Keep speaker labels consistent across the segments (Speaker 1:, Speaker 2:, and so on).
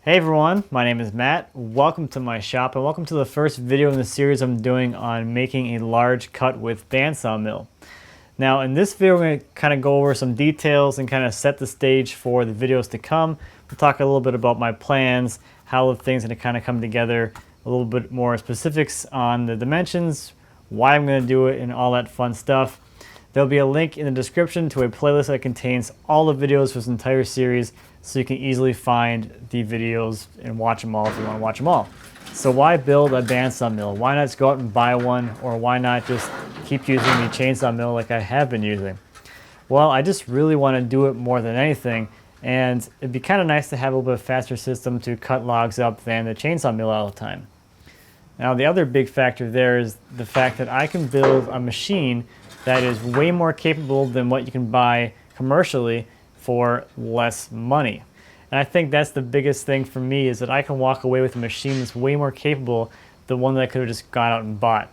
Speaker 1: Hey everyone, my name is Matt. Welcome to my shop and welcome to the first video in the series I'm doing on making a large cut with bandsaw mill. Now in this video we're going to kind of go over some details and kind of set the stage for the videos to come. We'll talk a little bit about my plans, how the things are going to kind of come together, a little bit more specifics on the dimensions, why I'm going to do it, and all that fun stuff. There'll be a link in the description to a playlist that contains all the videos for this entire series, so you can easily find the videos and watch them all if you want to watch them all. So why build a bandsaw mill? Why not just go out and buy one, or why not just keep using the chainsaw mill like I have been using? Well, I just really want to do it more than anything, and it'd be kind of nice to have a little bit faster system to cut logs up than the chainsaw mill all the time. Now the other big factor there is the fact that I can build a machine that is way more capable than what you can buy commercially for less money. And I think that's the biggest thing for me, is that I can walk away with a machine that's way more capable than one that I could have just gone out and bought.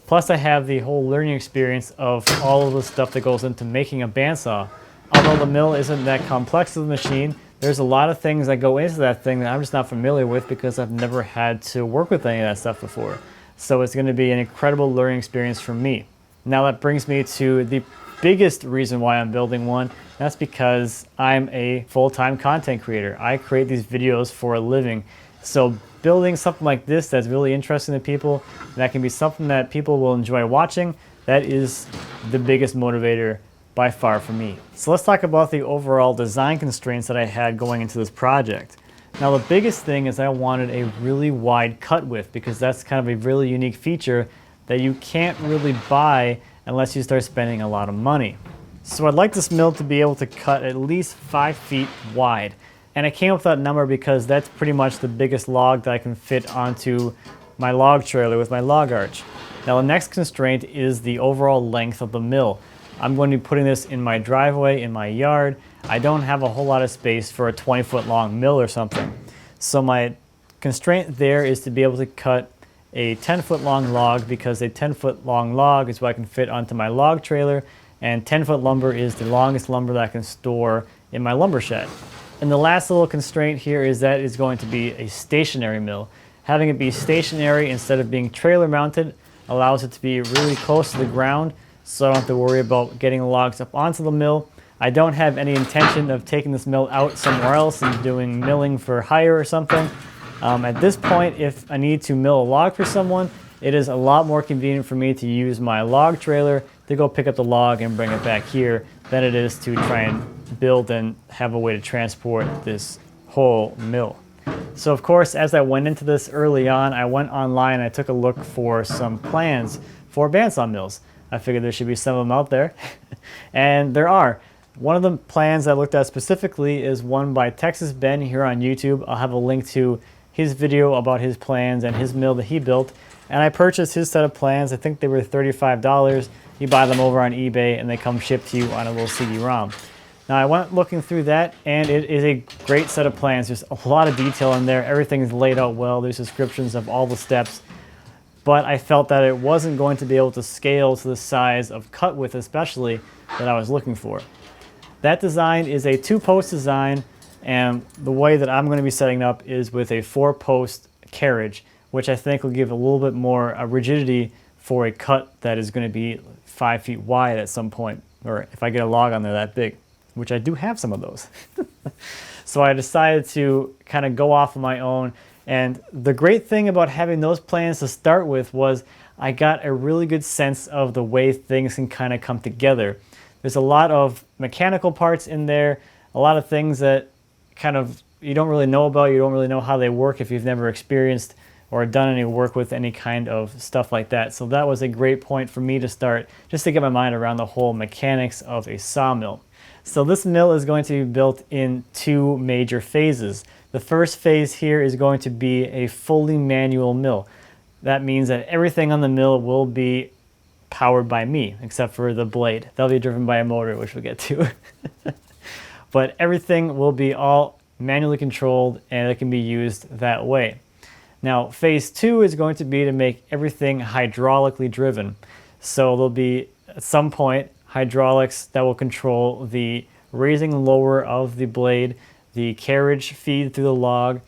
Speaker 1: Plus I have the whole learning experience of all of the stuff that goes into making a bandsaw. Although the mill isn't that complex of a machine, there's a lot of things that go into that thing that I'm just not familiar with because I've never had to work with any of that stuff before. So it's going to be an incredible learning experience for me. Now that brings me to the biggest reason why I'm building one. That's because I'm a full-time content creator. I create these videos for a living. So building something like this that's really interesting to people, that can be something that people will enjoy watching, that is the biggest motivator by far for me. So let's talk about the overall design constraints that I had going into this project. Now the biggest thing is I wanted a really wide cut width, because that's kind of a really unique feature that you can't really buy unless you start spending a lot of money. So I'd like this mill to be able to cut at least 5 feet wide. And I came up with that number because that's pretty much the biggest log that I can fit onto my log trailer with my log arch. Now the next constraint is the overall length of the mill. I'm going to be putting this in my driveway, in my yard. I don't have a whole lot of space for a 20-foot long mill or something. So my constraint there is to be able to cut a 10-foot long log, because a 10-foot long log is what I can fit onto my log trailer, and 10-foot lumber is the longest lumber that I can store in my lumber shed. And the last little constraint here is that it's going to be a stationary mill. Having it be stationary instead of being trailer mounted allows it to be really close to the ground, so I don't have to worry about getting the logs up onto the mill. I don't have any intention of taking this mill out somewhere else and doing milling for hire or something. At this point, if I need to mill a log for someone, it is a lot more convenient for me to use my log trailer to go pick up the log and bring it back here than it is to try and build and have a way to transport this whole mill. So of course, as I went into this early on, I went online and I took a look for some plans for bandsaw mills. I figured there should be some of them out there, and there are. One of the plans I looked at specifically is one by Texas Ben here on YouTube. I'll have a link to his video about his plans and his mill that he built. And I purchased his set of plans. I think they were $35. You buy them over on eBay and they come shipped to you on a little CD-ROM. Now I went looking through that, and it is a great set of plans. There's a lot of detail in there. Everything is laid out well. There's descriptions of all the steps. But I felt that it wasn't going to be able to scale to the size of cut width especially that I was looking for. That design is a 2-post design, and the way that I'm going to be setting up is with a 4-post carriage, which I think will give a little bit more rigidity for a cut that is going to be 5 feet wide at some point, or if I get a log on there that big, which I do have some of those. So I decided to kind of go off on my own, and the great thing about having those plans to start with was I got a really good sense of the way things can kind of come together. There's a lot of mechanical parts in there, a lot of things that kind of you don't really know about, you don't really know how they work if you've never experienced or done any work with any kind of stuff like that. So that was a great point for me to start, just to get my mind around the whole mechanics of a sawmill. So this mill is going to be built in 2 major phases. The first phase here is going to be a fully manual mill. That means that everything on the mill will be powered by me, except for the blade. That'll be driven by a motor, which we'll get to. But everything will be all manually controlled, and it can be used that way. Now, phase 2 is going to be to make everything hydraulically driven. So there'll be, at some point, hydraulics that will control the raising and lower of the blade, the carriage feed through the log,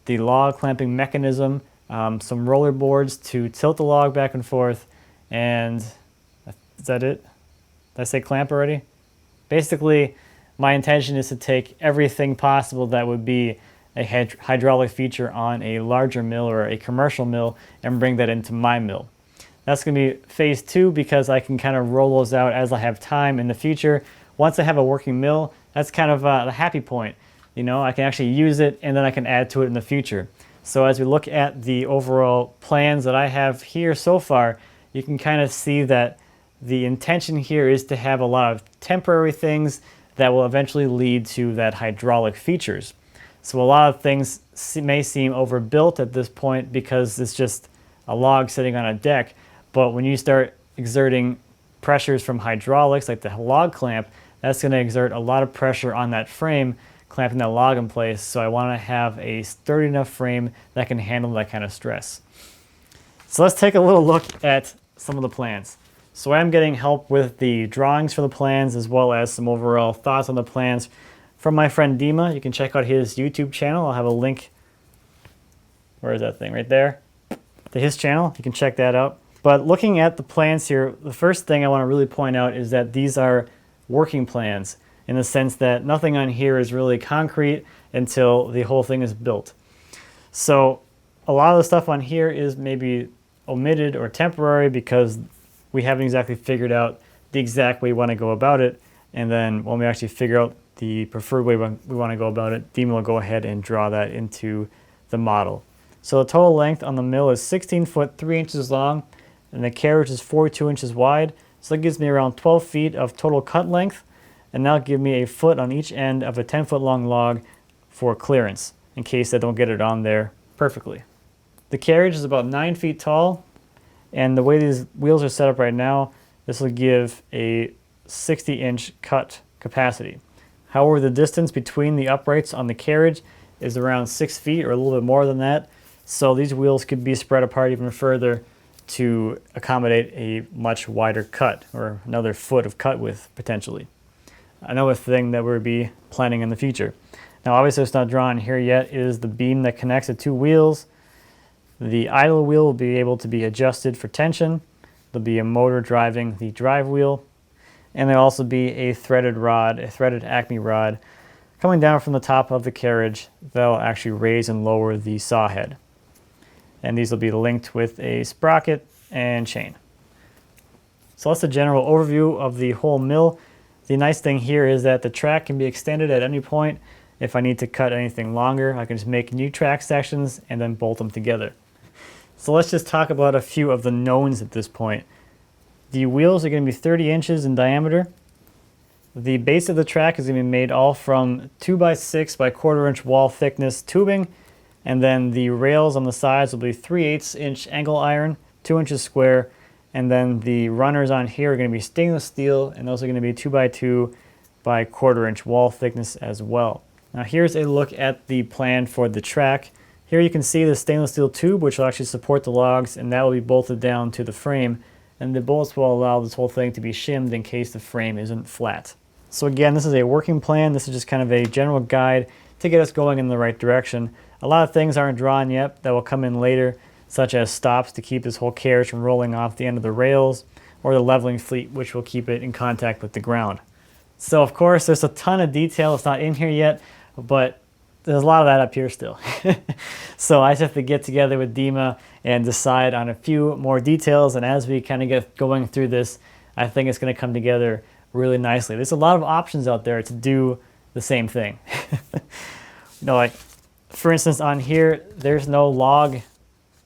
Speaker 1: the log clamping mechanism, some roller boards to tilt the log back and forth, and is that it? Did I say clamp already? Basically, my intention is to take everything possible that would be a hydraulic feature on a larger mill or a commercial mill and bring that into my mill. That's going to be phase 2 because I can kind of roll those out as I have time in the future. Once I have a working mill, that's kind of the happy point. You know, I can actually use it and then I can add to it in the future. So as we look at the overall plans that I have here so far, you can kind of see that the intention here is to have a lot of temporary things that will eventually lead to that hydraulic features. So a lot of things may seem overbuilt at this point because it's just a log sitting on a deck. But when you start exerting pressures from hydraulics, like the log clamp, that's going to exert a lot of pressure on that frame, clamping that log in place. So I want to have a sturdy enough frame that can handle that kind of stress. So let's take a little look at some of the plans. So I'm getting help with the drawings for the plans as well as some overall thoughts on the plans from my friend Dima. You can check out his YouTube channel. I'll have a link. Where is that thing? Right there. To his channel. You can check that out. But looking at the plans here, the first thing I want to really point out is that these are working plans in the sense that nothing on here is really concrete until the whole thing is built. So a lot of the stuff on here is maybe omitted or temporary because we haven't exactly figured out the exact way we want to go about it. And then when we actually figure out the preferred way we want to go about it, Dima will go ahead and draw that into the model. So the total length on the mill is 16 foot 3 inches long, and the carriage is 42 inches wide. So that gives me around 12 feet of total cut length, and that'll give me a foot on each end of a 10-foot long log for clearance, in case I don't get it on there perfectly. The carriage is about 9 feet tall, and the way these wheels are set up right now, this will give a 60-inch cut capacity. However, the distance between the uprights on the carriage is around 6 feet or a little bit more than that, so these wheels could be spread apart even further to accommodate a much wider cut, or another foot of cut width potentially. Another thing that we'll be planning in the future. Now obviously it's not drawn here yet is the beam that connects the two wheels. The idle wheel will be able to be adjusted for tension. There'll be a motor driving the drive wheel, and there'll also be a threaded rod, a threaded Acme rod, coming down from the top of the carriage that'll actually raise and lower the saw head. And these will be linked with a sprocket and chain. So that's the general overview of the whole mill. The nice thing here is that the track can be extended at any point. If I need to cut anything longer, I can just make new track sections and then bolt them together. So let's just talk about a few of the knowns at this point. The wheels are going to be 30 inches in diameter. The base of the track is going to be made all from 2x6 by 1/4 inch wall thickness tubing, and then the rails on the sides will be 3/8 inch angle iron, 2 inches square, and then the runners on here are going to be stainless steel, and those are going to be 2x2 by 1/4 inch wall thickness as well. Now here's a look at the plan for the track. Here you can see the stainless steel tube, which will actually support the logs, and that will be bolted down to the frame, and the bolts will allow this whole thing to be shimmed in case the frame isn't flat. So again, this is a working plan. This is just kind of a general guide to get us going in the right direction. A lot of things aren't drawn yet that will come in later, such as stops to keep this whole carriage from rolling off the end of the rails, or the leveling fleet, which will keep it in contact with the ground. So of course, there's a ton of detail that's not in here yet, but there's a lot of that up here still. So I just have to get together with Dima and decide on a few more details, and as we kind of get going through this, I think it's going to come together really nicely. There's a lot of options out there to do the same thing. You know, like for instance on here, there's no log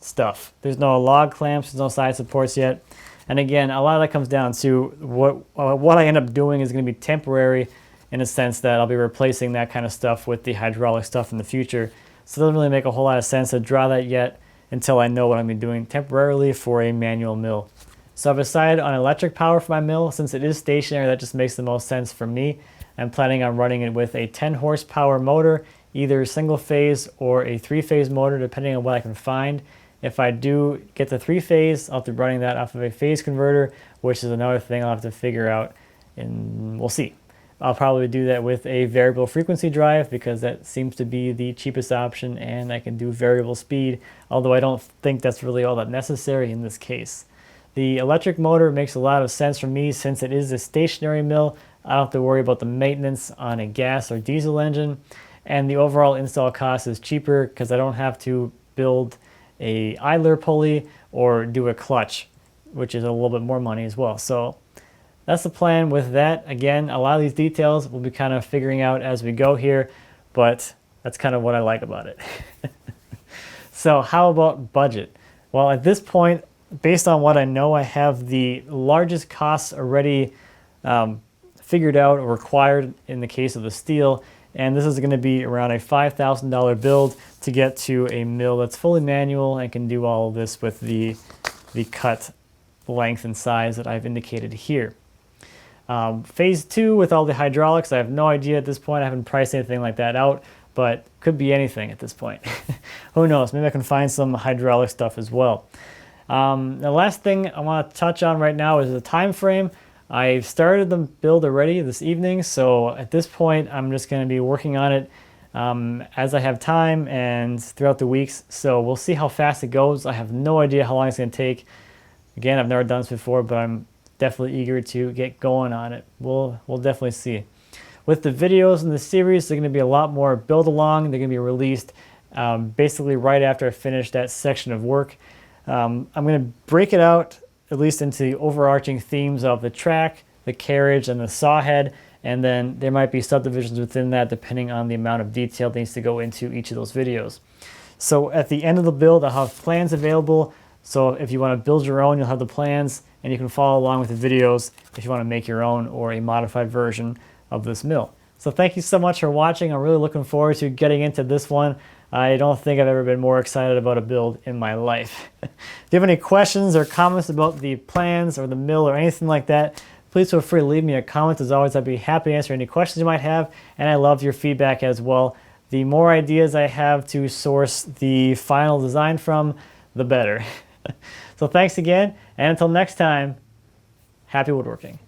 Speaker 1: stuff. There's no log clamps, there's no side supports yet. And again, a lot of that comes down to what I end up doing is going to be temporary, in a sense that I'll be replacing that kind of stuff with the hydraulic stuff in the future. So it doesn't really make a whole lot of sense to draw that yet until I know what I'm going to be doing temporarily for a manual mill. So I've decided on electric power for my mill. Since it is stationary, that just makes the most sense for me. I'm planning on running it with a 10 horsepower motor, either single phase or a 3-phase motor, depending on what I can find. If I do get the 3-phase, I'll have to be running that off of a phase converter, which is another thing I'll have to figure out, and we'll see. I'll probably do that with a variable frequency drive because that seems to be the cheapest option, and I can do variable speed, although I don't think that's really all that necessary in this case. The electric motor makes a lot of sense for me since it is a stationary mill. I don't have to worry about the maintenance on a gas or diesel engine, and the overall install cost is cheaper because I don't have to build a idler pulley or do a clutch, which is a little bit more money as well. So that's the plan with that. Again, a lot of these details we'll be kind of figuring out as we go here, but that's kind of what I like about it. So how about budget? Well, at this point, based on what I know, I have the largest costs already figured out or required in the case of the steel, and this is going to be around a $5,000 build to get to a mill that's fully manual and can do all of this with the cut length and size that I've indicated here. Phase 2 with all the hydraulics, I have no idea at this point. I haven't priced anything like that out, but could be anything at this point. Who knows? Maybe I can find some hydraulic stuff as well. The last thing I want to touch on right now is the time frame. I've started the build already this evening, so at this point I'm just going to be working on it as I have time and throughout the weeks. So we'll see how fast it goes. I have no idea how long it's going to take. Again, I've never done this before, but I'm definitely eager to get going on it. We'll definitely see. With the videos in the series, they're going to be a lot more build along. They're going to be released basically right after I finish that section of work. I'm going to break it out at least into the overarching themes of the track, the carriage, and the saw head, and then there might be subdivisions within that depending on the amount of detail that needs to go into each of those videos. So at the end of the build, I'll have plans available. So if you want to build your own, you'll have the plans, and you can follow along with the videos if you want to make your own or a modified version of this mill. So thank you so much for watching. I'm really looking forward to getting into this one. I don't think I've ever been more excited about a build in my life. If you have any questions or comments about the plans or the mill or anything like that, please feel free to leave me a comment. As always, I'd be happy to answer any questions you might have, and I love your feedback as well. The more ideas I have to source the final design from, the better. So thanks again, and until next time, happy woodworking.